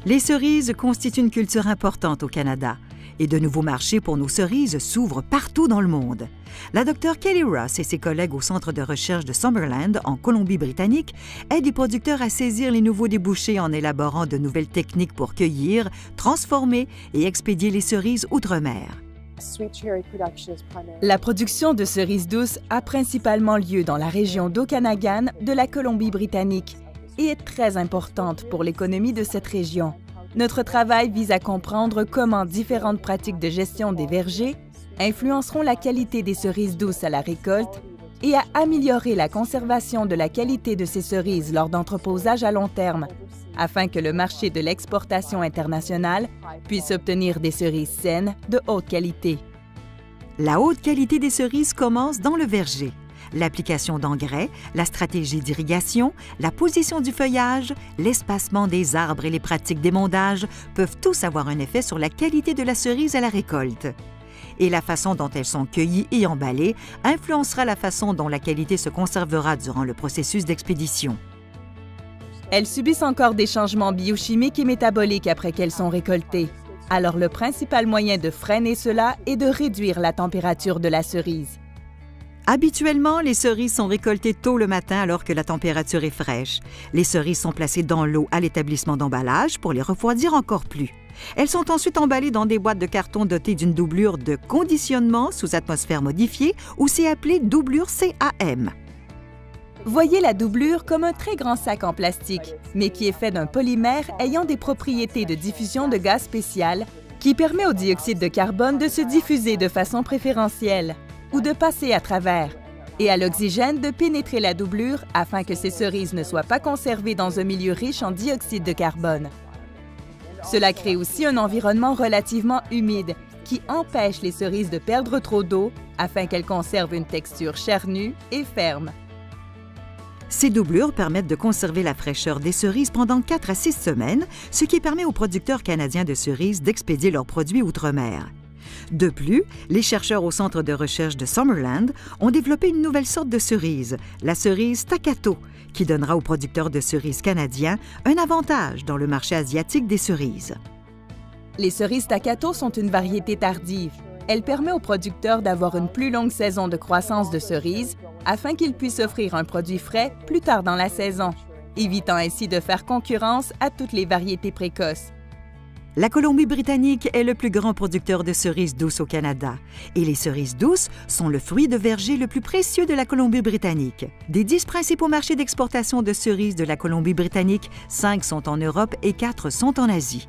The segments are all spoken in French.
Les cerises constituent une culture importante au Canada et de nouveaux marchés pour nos cerises s'ouvrent partout dans le monde. La Dr Kelly Ross et ses collègues au Centre de recherche de Summerland, en Colombie-Britannique, aident les producteurs à saisir les nouveaux débouchés en élaborant de nouvelles techniques pour cueillir, transformer et expédier les cerises outre-mer. La production de cerises douces a principalement lieu dans la région d'Okanagan de la Colombie-Britannique et est très importante pour l'économie de cette région. Notre travail vise à comprendre comment différentes pratiques de gestion des vergers influenceront la qualité des cerises douces à la récolte et à améliorer la conservation de la qualité de ces cerises lors d'entreposage à long terme, afin que le marché de l'exportation internationale puisse obtenir des cerises saines de haute qualité. La haute qualité des cerises commence dans le verger. L'application d'engrais, la stratégie d'irrigation, la position du feuillage, l'espacement des arbres et les pratiques d'émondage peuvent tous avoir un effet sur la qualité de la cerise à la récolte. Et la façon dont elles sont cueillies et emballées influencera la façon dont la qualité se conservera durant le processus d'expédition. Elles subissent encore des changements biochimiques et métaboliques après qu'elles sont récoltées. Alors le principal moyen de freiner cela est de réduire la température de la cerise. Habituellement, les cerises sont récoltées tôt le matin alors que la température est fraîche. Les cerises sont placées dans l'eau à l'établissement d'emballage pour les refroidir encore plus. Elles sont ensuite emballées dans des boîtes de carton dotées d'une doublure de conditionnement sous atmosphère modifiée, aussi appelée doublure CAM. Voyez la doublure comme un très grand sac en plastique, mais qui est fait d'un polymère ayant des propriétés de diffusion de gaz spécial qui permet au dioxyde de carbone de se diffuser de façon préférentielle ou de passer à travers, et à l'oxygène de pénétrer la doublure afin que ces cerises ne soient pas conservées dans un milieu riche en dioxyde de carbone. Cela crée aussi un environnement relativement humide qui empêche les cerises de perdre trop d'eau afin qu'elles conservent une texture charnue et ferme. Ces doublures permettent de conserver la fraîcheur des cerises pendant 4 à 6 semaines, ce qui permet aux producteurs canadiens de cerises d'expédier leurs produits outre-mer. De plus, les chercheurs au Centre de recherche de Summerland ont développé une nouvelle sorte de cerise, la cerise Staccato, qui donnera aux producteurs de cerises canadiens un avantage dans le marché asiatique des cerises. Les cerises Staccato sont une variété tardive. Elle permet aux producteurs d'avoir une plus longue saison de croissance de cerises afin qu'ils puissent offrir un produit frais plus tard dans la saison, évitant ainsi de faire concurrence à toutes les variétés précoces. La Colombie-Britannique est le plus grand producteur de cerises douces au Canada et les cerises douces sont le fruit de verger le plus précieux de la Colombie-Britannique. Des 10 principaux marchés d'exportation de cerises de la Colombie-Britannique, 5 sont en Europe et 4 sont en Asie.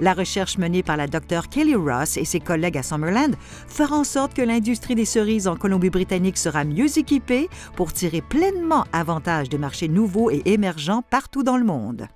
La recherche menée par la Dr Kelly Ross et ses collègues à Summerland fera en sorte que l'industrie des cerises en Colombie-Britannique sera mieux équipée pour tirer pleinement avantage des marchés nouveaux et émergents partout dans le monde.